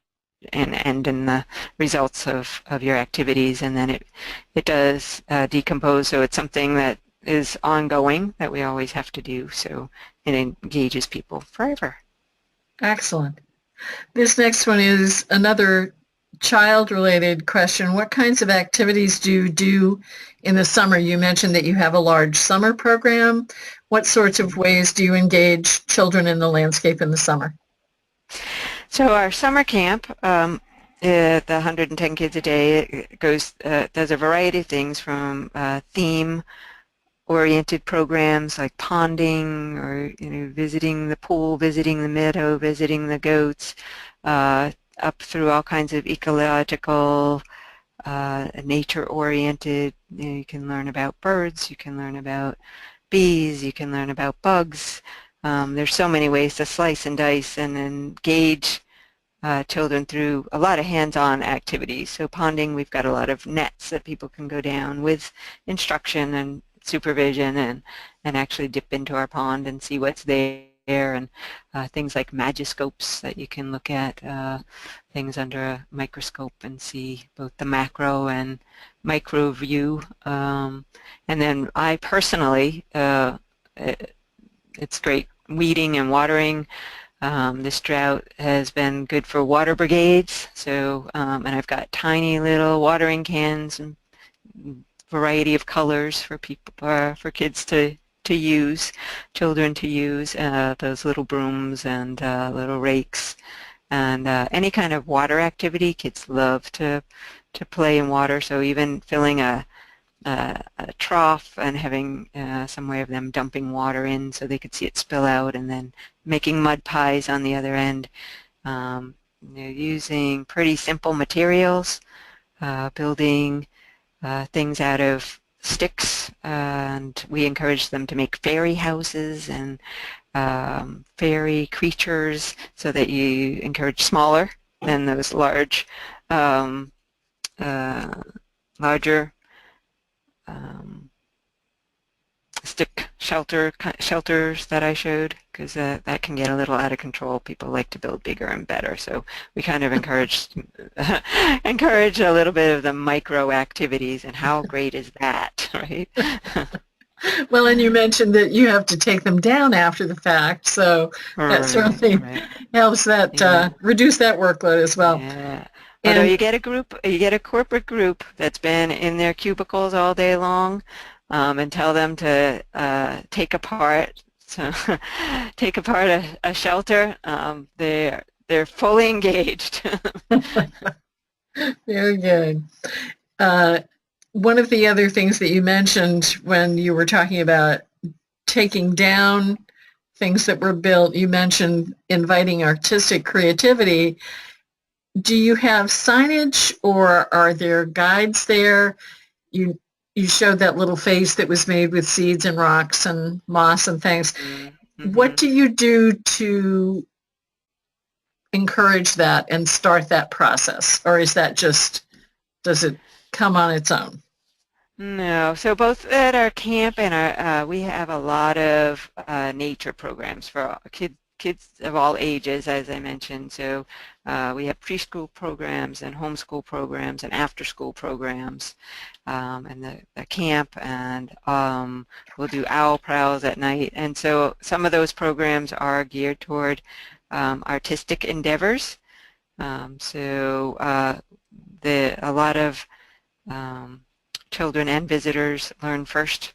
and end in the results of your activities, and then it does decompose, so it's something that is ongoing that we always have to do, so it engages people forever. Excellent. This next one is another child-related question. What kinds of activities do you do in the summer? You mentioned that you have a large summer program. What sorts of ways do you engage children in the landscape in the summer? So our summer camp, the 110 kids a day, does a variety of things, from theme-oriented programs like ponding, or visiting the pool, visiting the meadow, visiting the goats, up through all kinds of ecological, nature-oriented. You can learn about birds, you can learn about bees, you can learn about bugs. There's so many ways to slice and dice and engage children through a lot of hands-on activities. So ponding, we've got a lot of nets that people can go down with instruction and supervision and actually dip into our pond and see what's there, and things like magiscopes that you can look at, things under a microscope and see both the macro and micro view. And then I personally, it's great weeding and watering This drought has been good for water brigades, so and I've got tiny little watering cans and variety of colors for people for kids to use, children to use, those little brooms and little rakes, and any kind of water activity. Kids love to play in water, so even filling a trough and having some way of them dumping water in so they could see it spill out, and then making mud pies on the other end. Using pretty simple materials, building things out of sticks, and we encourage them to make fairy houses and fairy creatures, so that you encourage smaller than those larger stick shelters that I showed, because that can get a little out of control. People like to build bigger and better, so we kind of encourage encourage a little bit of the micro activities, and how great is that, right? Well, and you mentioned that you have to take them down after the fact, so that certainly helps that reduce that workload as well. Yeah. Although you get a corporate group that's been in their cubicles all day long, and tell them to take apart a shelter, they're fully engaged. Very good. One of the other things that you mentioned when you were talking about taking down things that were built, you mentioned inviting artistic creativity. Do you have signage, or are there guides there? You showed that little face that was made with seeds and rocks and moss and things. Mm-hmm. What do you do to encourage that and start that process? Or is that just, does it come on its own? No. So both at our camp and we have a lot of nature programs for kids of all ages, as I mentioned. So we have preschool programs and homeschool programs and after-school programs, and the camp, and we'll do owl prowls at night. And so some of those programs are geared toward artistic endeavors. So a lot of children and visitors learn first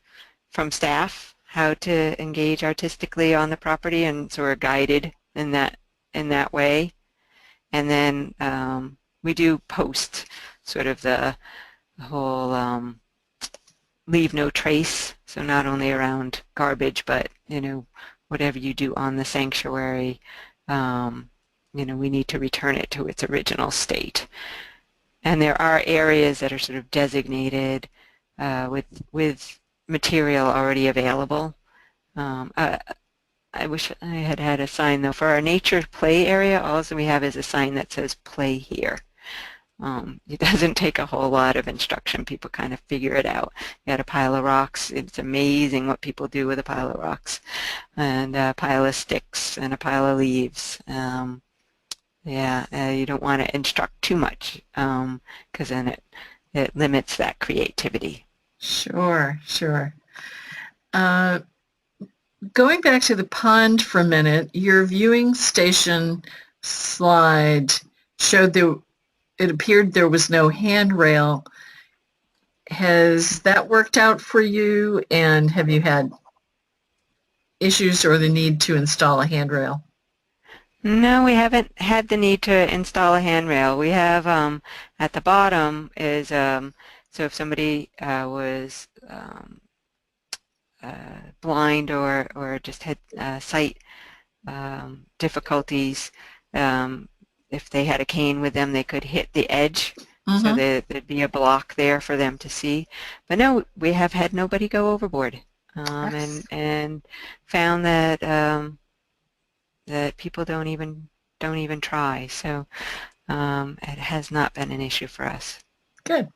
from staff how to engage artistically on the property, and so we're guided in that way. And then we do post sort of the whole leave no trace, so not only around garbage, but whatever you do on the sanctuary, we need to return it to its original state. And there are areas that are sort of designated with material already available. I wish I had had a sign, though. For our nature play area, all we have is a sign that says play here. It doesn't take a whole lot of instruction. People kind of figure it out. You got a pile of rocks. It's amazing what people do with a pile of rocks, and a pile of sticks, and a pile of leaves. You don't want to instruct too much, because then it limits that creativity. Sure. Going back to the pond for a minute, your viewing station slide showed that it appeared there was no handrail. Has that worked out for you, and have you had issues or the need to install a handrail? No, we haven't had the need to install a handrail. We have at the bottom is so if somebody was blind or just had sight difficulties, if they had a cane with them, they could hit the edge, so there'd be a block there for them to see. But no, we have had nobody go overboard, and found that that people don't even try. So it has not been an issue for us. Good.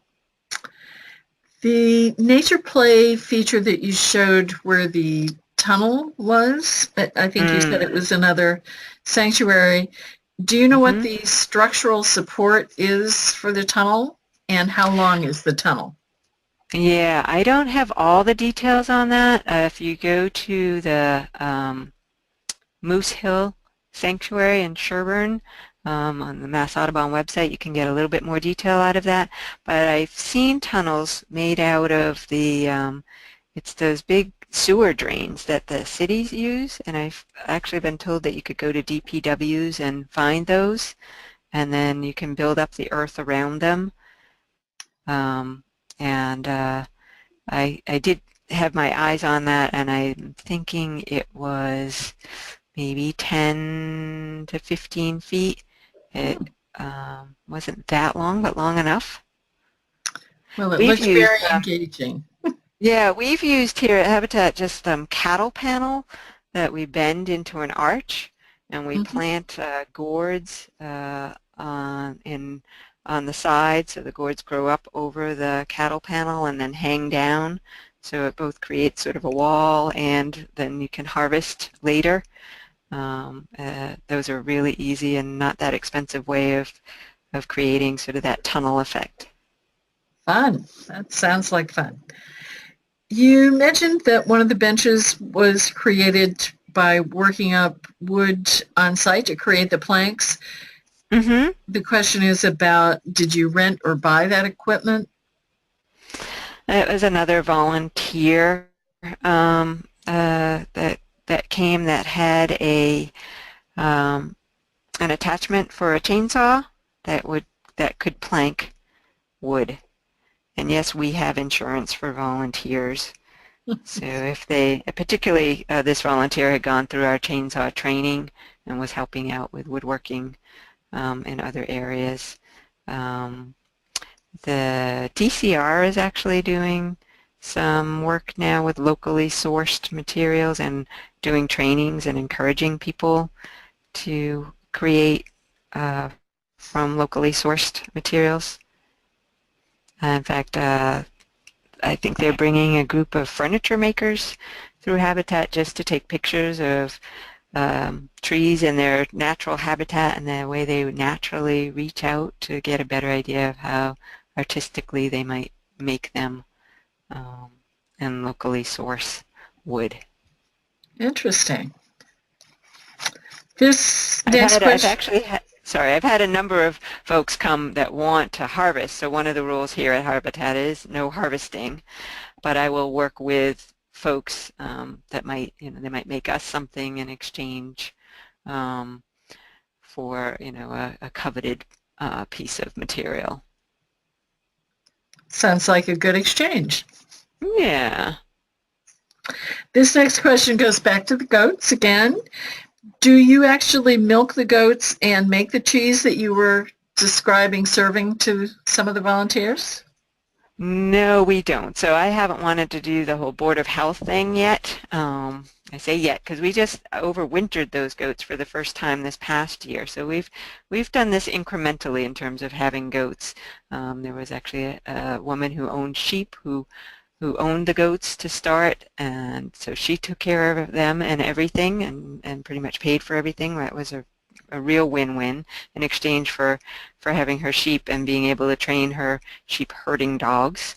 The nature play feature that you showed where the tunnel was, I think you said it was another sanctuary. Do you know what the structural support is for the tunnel, and how long is the tunnel? Yeah, I don't have all the details on that. If you go to the Moose Hill sanctuary in Sherburne. On the Mass Audubon website, you can get a little bit more detail out of that. But I've seen tunnels made out of it's those big sewer drains that the cities use, and I've actually been told that you could go to DPWs and find those, and then you can build up the earth around them. I did have my eyes on that, and I'm thinking it was maybe 10 to 15 feet. It wasn't that long, but long enough. Well, it looks very engaging. Yeah, we've used here at Habitat just cattle panel that we bend into an arch, and we plant gourds on the side, so the gourds grow up over the cattle panel and then hang down, so it both creates sort of a wall and then you can harvest later. Those are really easy and not that expensive way of creating sort of that tunnel effect. Fun. That sounds like fun. You mentioned that one of the benches was created by working up wood on site to create the planks. The question is about, did you rent or buy that equipment? It was another volunteer that came that had an attachment for a chainsaw that could plank wood. And yes, we have insurance for volunteers. So if particularly this volunteer had gone through our chainsaw training and was helping out with woodworking in other areas. The DCR is actually doing some work now with locally sourced materials and doing trainings and encouraging people to create from locally sourced materials. In fact, I think they're bringing a group of furniture makers through Habitat just to take pictures of trees in their natural habitat and the way they naturally reach out to get a better idea of how artistically they might make them and locally source wood. Interesting. This next question. I've had a number of folks come that want to harvest. So one of the rules here at Habitat is no harvesting, but I will work with folks that might, they might make us something in exchange for, a coveted piece of material. Sounds like a good exchange. Yeah. This next question goes back to the goats again. Do you actually milk the goats and make the cheese that you were describing serving to some of the volunteers? No, we don't. So I haven't wanted to do the whole Board of Health thing yet. I say yet because we just overwintered those goats for the first time this past year. So we've done this incrementally in terms of having goats. There was actually a woman who owned sheep who owned the goats to start, and so she took care of them and everything and pretty much paid for everything. That was a real win-win in exchange for having her sheep and being able to train her sheep herding dogs.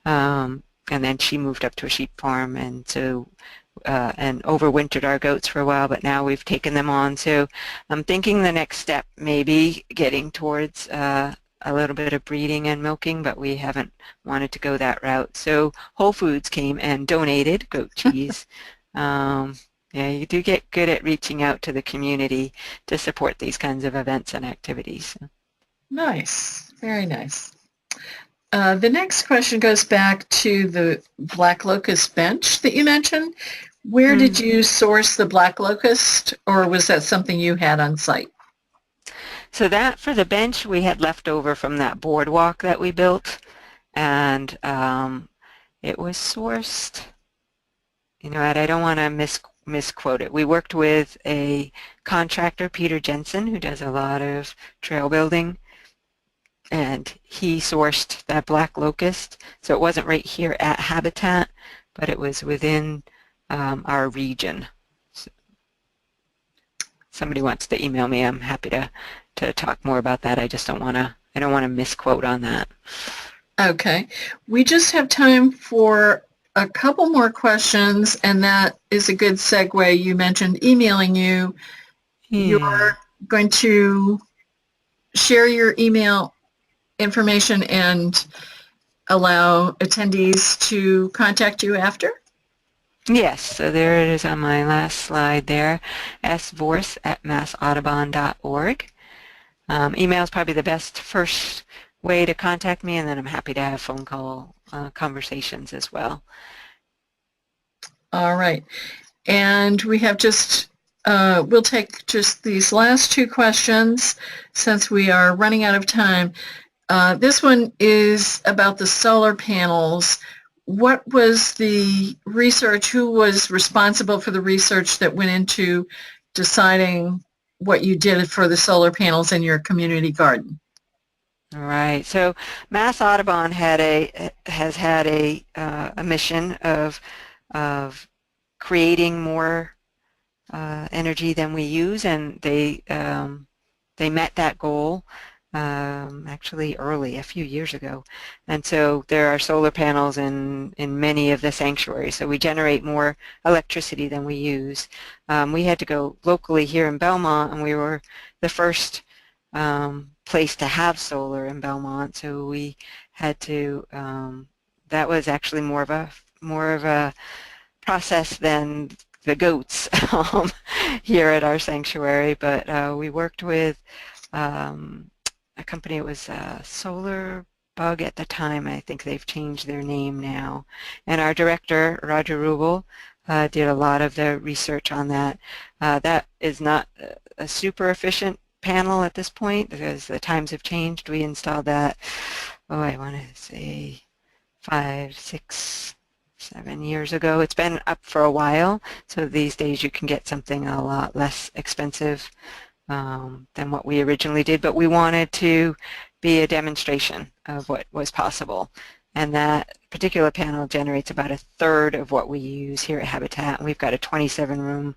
And then she moved up to a sheep farm and overwintered our goats for a while, but now we've taken them on. So I'm thinking the next step may be getting towards a little bit of breeding and milking, but we haven't wanted to go that route. So Whole Foods came and donated goat cheese. Yeah, you do get good at reaching out to the community to support these kinds of events and activities. Nice, very nice. The next question goes back to the black locust bench that you mentioned. Where did you source the black locust, or was that something you had on site? So that for the bench we had left over from that boardwalk that we built, and it was sourced, I don't want to misquote it. We worked with a contractor, Peter Jensen, who does a lot of trail building, and he sourced that black locust. So it wasn't right here at Habitat, but it was within our region. So somebody wants to email me, I'm happy to talk more about that. I just don't want to misquote on that. Okay. We just have time for a couple more questions, and that is a good segue. You mentioned emailing you. You're going to share your email information and allow attendees to contact you after? Yes, so there it is on my last slide there, svorce@massaudubon.org. Email is probably the best first way to contact me, and then I'm happy to have phone call conversations as well. All right. And we have just, we'll take just these last two questions since we are running out of time. This one is about the solar panels. What was the research? Who was responsible for the research that went into deciding what you did for the solar panels in your community garden? Right. So Mass Audubon has had a mission of creating more energy than we use, and they met that goal actually early, a few years ago. And so there are solar panels in many of the sanctuaries. So we generate more electricity than we use. We had to go locally here in Belmont, and we were the first place to have solar in Belmont. So we had to, that was actually more of a process than the goats here at our sanctuary. But we worked with a company. It was Solar Bug at the time. I think they've changed their name now. And our director, Roger Rubel, did a lot of the research on that. That is not a super efficient panel at this point because the times have changed. We installed that, I want to say 5, 6, 7 years ago. It's been up for a while, so these days you can get something a lot less expensive than what we originally did, but we wanted to be a demonstration of what was possible. And that particular panel generates about 1/3 of what we use here at Habitat. And we've got a 27-room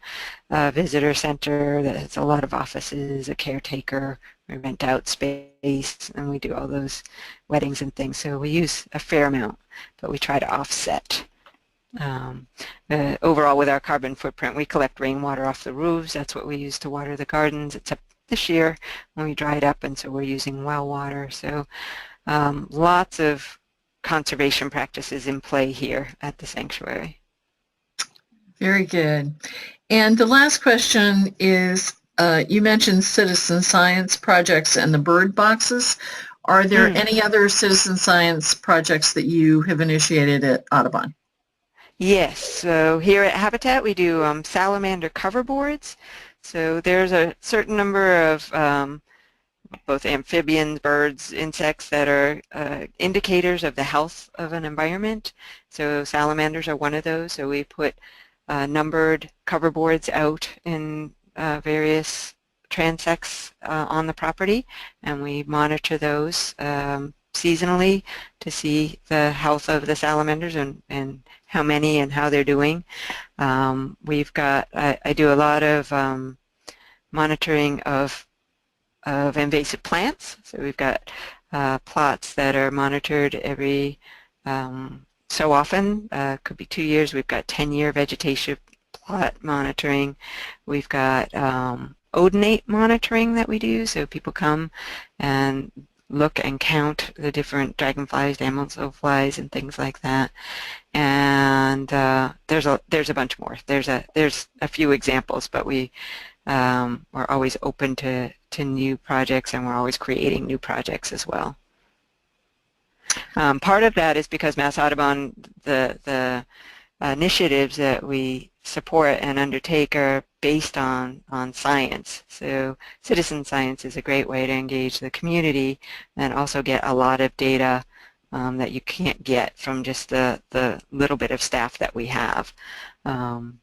visitor center that has a lot of offices, a caretaker, we rent out space, and we do all those weddings and things. So we use a fair amount, but we try to offset. Overall, with our carbon footprint, we collect rainwater off the roofs. That's what we use to water the gardens, except this year when we dried up, and so we're using well water. So lots of conservation practices in play here at the sanctuary. Very good. And the last question is, you mentioned citizen science projects and the bird boxes. Are there any other citizen science projects that you have initiated at Audubon? Yes, so here at Habitat we do salamander cover boards. So there's a certain number of both amphibians, birds, insects that are indicators of the health of an environment. So salamanders are one of those. So we put numbered cover boards out in various transects on the property, and we monitor those seasonally to see the health of the salamanders and how many and how they're doing. We've got, I do a lot of monitoring of invasive plants. So we've got plots that are monitored every so often. Could be 2 years. We've got 10-year vegetation plot monitoring. We've got odonate monitoring that we do. So people come and look and count the different dragonflies, damselflies, and things like that. And there's a bunch more. There's a few examples, but we're always open to new projects, and we're always creating new projects as well. Part of that is because Mass Audubon, the initiatives that we support and undertake are based on science. So citizen science is a great way to engage the community and also get a lot of data that you can't get from just the little bit of staff that we have. And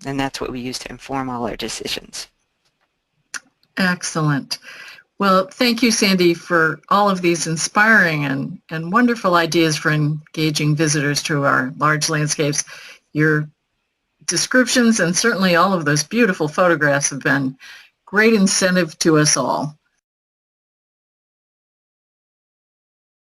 that's what we use to inform all our decisions. Excellent. Well, thank you, Sandy, for all of these inspiring and wonderful ideas for engaging visitors to our large landscapes. Your descriptions and certainly all of those beautiful photographs have been great incentive to us all.